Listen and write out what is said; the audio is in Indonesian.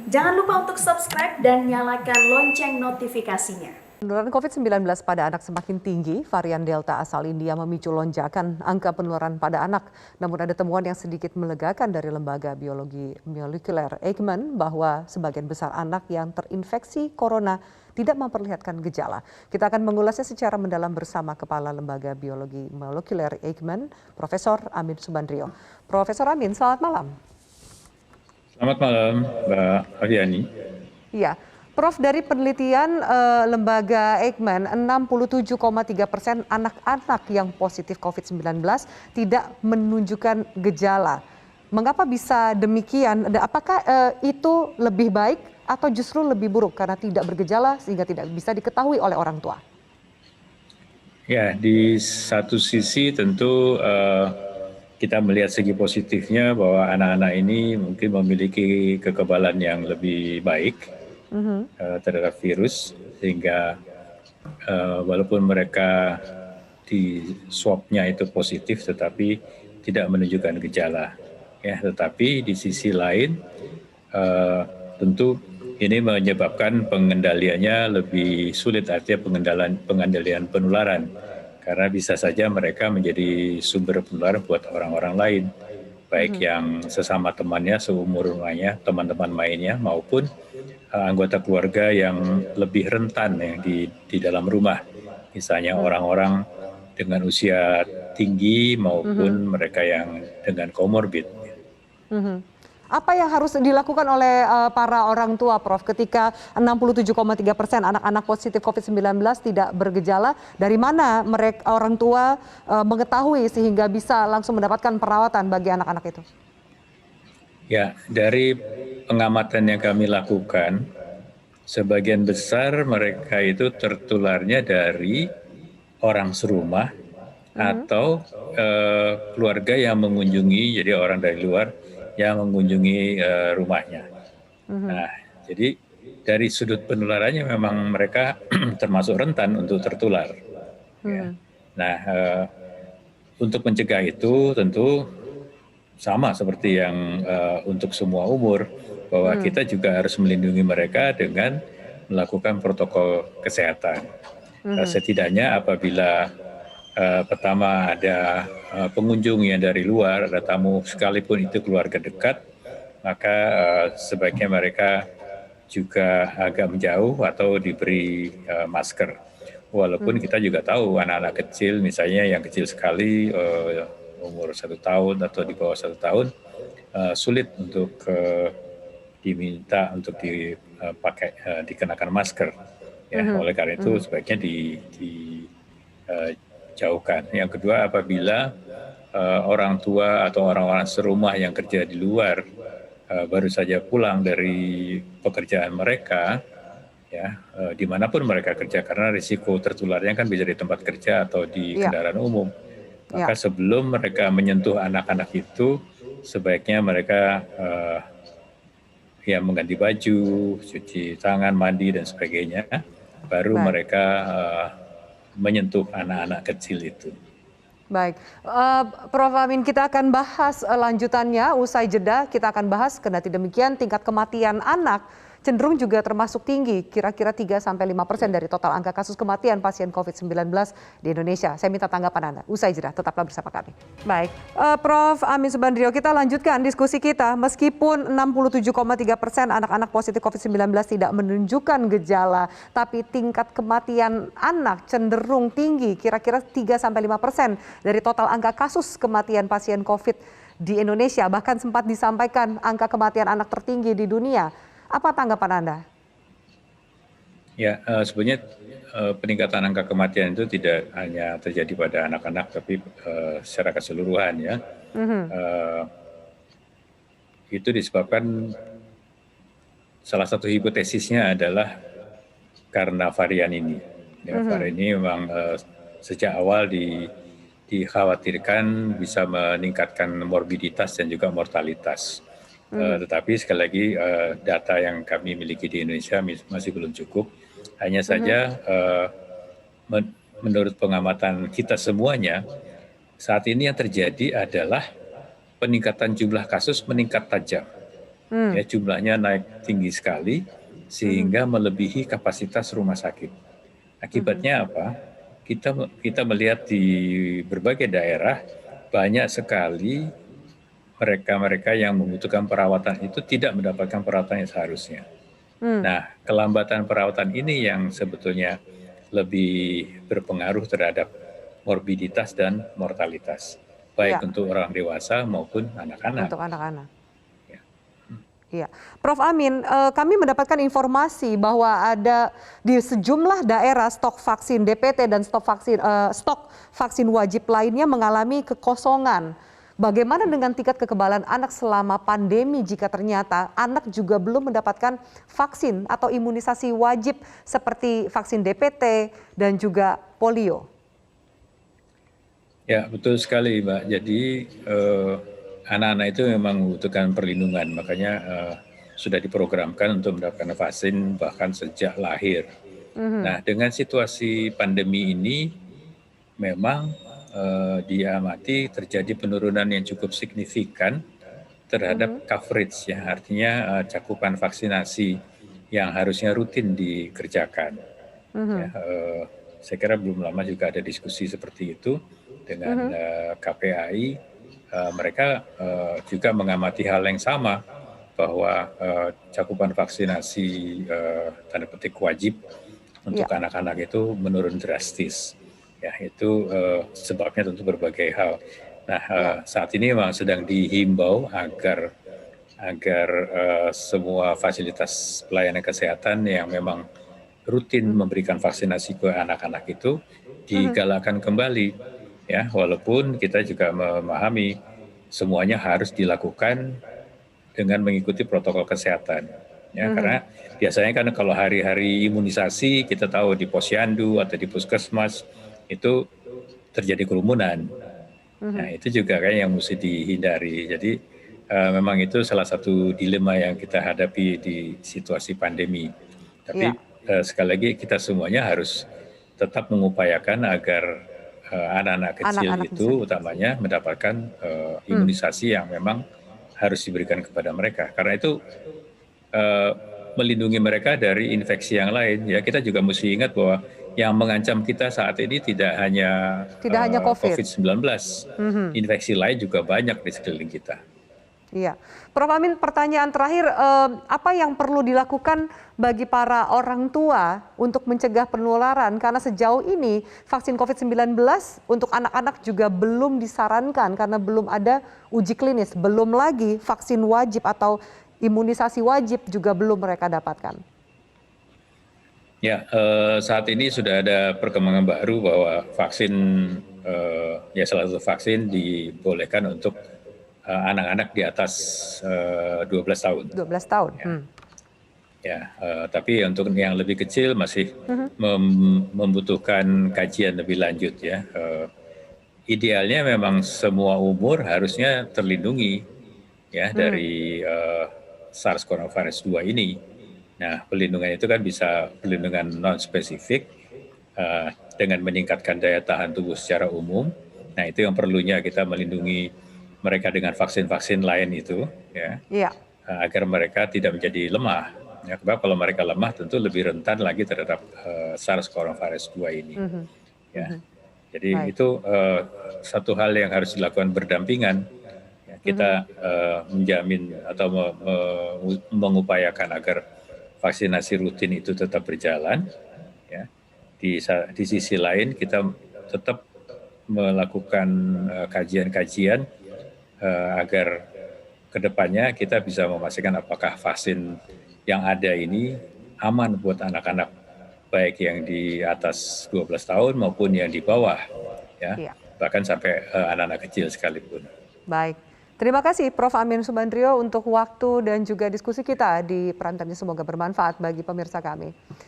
Jangan lupa untuk subscribe dan nyalakan lonceng notifikasinya. Penularan COVID-19 pada anak semakin tinggi, varian Delta asal India memicu lonjakan angka penularan pada anak. Namun ada temuan yang sedikit melegakan dari Lembaga Biologi Molekuler Eijkman bahwa sebagian besar anak yang terinfeksi corona tidak memperlihatkan gejala. Kita akan mengulasnya secara mendalam bersama Kepala Lembaga Biologi Molekuler Eijkman, Profesor Amin Subandrio. Profesor Amin, selamat malam. Selamat malam, Mbak Ariani. Iya, Prof, dari penelitian Lembaga Eijkman, 67,3% anak-anak yang positif COVID-19 tidak menunjukkan gejala. Mengapa bisa demikian? Apakah itu lebih baik atau justru lebih buruk karena tidak bergejala sehingga tidak bisa diketahui oleh orang tua? Ya, di satu sisi tentu kita melihat segi positifnya bahwa anak-anak ini mungkin memiliki kekebalan yang lebih baik terhadap virus, sehingga walaupun mereka di swabnya itu positif tetapi tidak menunjukkan gejala. Ya, tetapi di sisi lain tentu ini menyebabkan pengendaliannya lebih sulit, artinya pengendalian penularan. Karena bisa saja mereka menjadi sumber penularan buat orang-orang lain, baik yang sesama temannya, seumur rumahnya, teman-teman mainnya, maupun anggota keluarga yang lebih rentan yang di dalam rumah. Misalnya orang-orang dengan usia tinggi maupun mereka yang dengan komorbid. Apa yang harus dilakukan oleh para orang tua, Prof, ketika 67,3% anak-anak positif COVID-19 tidak bergejala? Dari mana mereka orang tua mengetahui sehingga bisa langsung mendapatkan perawatan bagi anak-anak itu? Ya, dari pengamatan yang kami lakukan, sebagian besar mereka itu tertularnya dari orang serumah atau keluarga yang mengunjungi, jadi orang dari luar yang mengunjungi rumahnya. Nah, jadi dari sudut penularannya memang mereka termasuk rentan untuk tertular. Ya. Nah, untuk mencegah itu tentu sama seperti yang untuk semua umur, bahwa kita juga harus melindungi mereka dengan melakukan protokol kesehatan. Setidaknya apabila pertama ada pengunjung yang dari luar, ada tamu sekalipun itu keluarga dekat, maka sebaiknya mereka juga agak menjauh atau diberi masker. Walaupun kita juga tahu anak-anak kecil, misalnya yang kecil sekali, umur 1 tahun atau di bawah 1 tahun, sulit untuk diminta untuk dipakai dikenakan masker. Ya, oleh karena itu sebaiknya dijauhkan. Yang kedua, apabila orang tua atau orang-orang serumah yang kerja di luar baru saja pulang dari pekerjaan mereka, ya dimanapun mereka kerja, karena risiko tertularnya kan bisa di tempat kerja atau di kendaraan umum. Maka sebelum mereka menyentuh anak-anak itu, sebaiknya mereka mengganti baju, cuci tangan, mandi dan sebagainya, baru mereka menyentuh anak-anak kecil itu. Baik, Prof. Amin, kita akan bahas lanjutannya usai jeda. Kita akan bahas kendati demikian tingkat kematian anak cenderung juga termasuk tinggi, kira-kira 3-5% dari total angka kasus kematian pasien COVID-19 di Indonesia. Saya minta tanggapan Anda. Usai jeda, tetaplah bersama kami. Baik, Prof. Amin Subandrio, kita lanjutkan diskusi kita. Meskipun 67,3% anak-anak positif COVID-19 tidak menunjukkan gejala, tapi tingkat kematian anak cenderung tinggi, kira-kira 3-5% dari total angka kasus kematian pasien COVID di Indonesia. Bahkan sempat disampaikan angka kematian anak tertinggi di dunia. Apa tanggapan Anda? Ya, sebenarnya peningkatan angka kematian itu tidak hanya terjadi pada anak-anak, tapi secara keseluruhan ya. Itu disebabkan salah satu hipotesisnya adalah karena varian ini. Ya, varian ini memang sejak awal dikhawatirkan bisa meningkatkan morbiditas dan juga mortalitas. Tetapi sekali lagi data yang kami miliki di Indonesia masih belum cukup. Hanya saja menurut pengamatan kita semuanya, saat ini yang terjadi adalah peningkatan jumlah kasus meningkat tajam. Ya, jumlahnya naik tinggi sekali sehingga melebihi kapasitas rumah sakit. Akibatnya apa? Kita melihat di berbagai daerah banyak sekali mereka-mereka yang membutuhkan perawatan itu tidak mendapatkan perawatan yang seharusnya. Nah, kelambatan perawatan ini yang sebetulnya lebih berpengaruh terhadap morbiditas dan mortalitas, baik Iya, untuk orang dewasa maupun anak-anak. untuk anak-anak. Ya. Iya, Prof. Amin, kami mendapatkan informasi bahwa ada di sejumlah daerah stok vaksin DPT dan stok vaksin wajib lainnya mengalami kekosongan. Bagaimana dengan tingkat kekebalan anak selama pandemi jika ternyata anak juga belum mendapatkan vaksin atau imunisasi wajib seperti vaksin DPT dan juga polio? Ya, betul sekali, Mbak. Jadi anak-anak itu memang membutuhkan perlindungan, makanya sudah diprogramkan untuk mendapatkan vaksin bahkan sejak lahir. Nah, dengan situasi pandemi ini memang diamati terjadi penurunan yang cukup signifikan terhadap coverage, ya, artinya cakupan vaksinasi yang harusnya rutin dikerjakan. Ya, saya kira belum lama juga ada diskusi seperti itu dengan KPAI. Mereka juga mengamati hal yang sama bahwa cakupan vaksinasi tanda petik wajib untuk Iya, anak-anak itu menurun drastis. Ya, itu sebabnya tentu berbagai hal. Nah, iya. saat ini memang sedang dihimbau agar semua fasilitas pelayanan kesehatan yang memang rutin memberikan vaksinasi ke anak-anak itu digalakkan kembali, ya, walaupun kita juga memahami semuanya harus dilakukan dengan mengikuti protokol kesehatan, ya, karena biasanya kan kalau hari-hari imunisasi kita tahu di posyandu atau di puskesmas itu terjadi kerumunan. Nah, itu juga kan yang mesti dihindari. Jadi memang itu salah satu dilema yang kita hadapi di situasi pandemi. Tapi Iya, sekali lagi kita semuanya harus tetap mengupayakan agar anak-anak kecil anak-anak bisa itu divaksin. utamanya mendapatkan imunisasi yang memang harus diberikan kepada mereka. Karena itu eh, melindungi mereka dari infeksi yang lain. Ya, kita juga mesti ingat bahwa yang mengancam kita saat ini tidak hanya Tidak hanya COVID. COVID-19, infeksi lain juga banyak di sekeliling kita. Iya, Prof. Amin, pertanyaan terakhir, apa yang perlu dilakukan bagi para orang tua untuk mencegah penularan? Karena sejauh ini vaksin COVID-19 untuk anak-anak juga belum disarankan karena belum ada uji klinis, belum lagi vaksin wajib atau imunisasi wajib juga belum mereka dapatkan. Ya, saat ini sudah ada perkembangan baru bahwa vaksin, ya salah satu vaksin dibolehkan untuk anak-anak di atas 12 tahun. 12 tahun. Ya, tapi untuk yang lebih kecil masih membutuhkan kajian lebih lanjut, ya. Idealnya memang semua umur harusnya terlindungi, ya, dari SARS-CoV-2 ini. Nah, pelindungan itu kan bisa pelindungan non spesifik dengan meningkatkan daya tahan tubuh secara umum. Nah, itu yang perlunya kita melindungi mereka dengan vaksin-vaksin lain itu, ya, Iya, agar mereka tidak menjadi lemah. Ya, sebab kalau mereka lemah tentu lebih rentan lagi terhadap SARS-CoV-2 ini. Ya, jadi baik. itu satu hal yang harus dilakukan berdampingan. Ya, kita menjamin atau mengupayakan agar vaksinasi rutin itu tetap berjalan. Ya, di sisi lain kita tetap melakukan kajian-kajian agar kedepannya kita bisa memastikan apakah vaksin yang ada ini aman buat anak-anak, baik yang di atas 12 tahun maupun yang di bawah, ya, Iya. bahkan sampai anak-anak kecil sekalipun. Baik. Terima kasih Prof. Amin Subandrio untuk waktu dan juga diskusi kita di Prime Time. Semoga bermanfaat bagi pemirsa kami.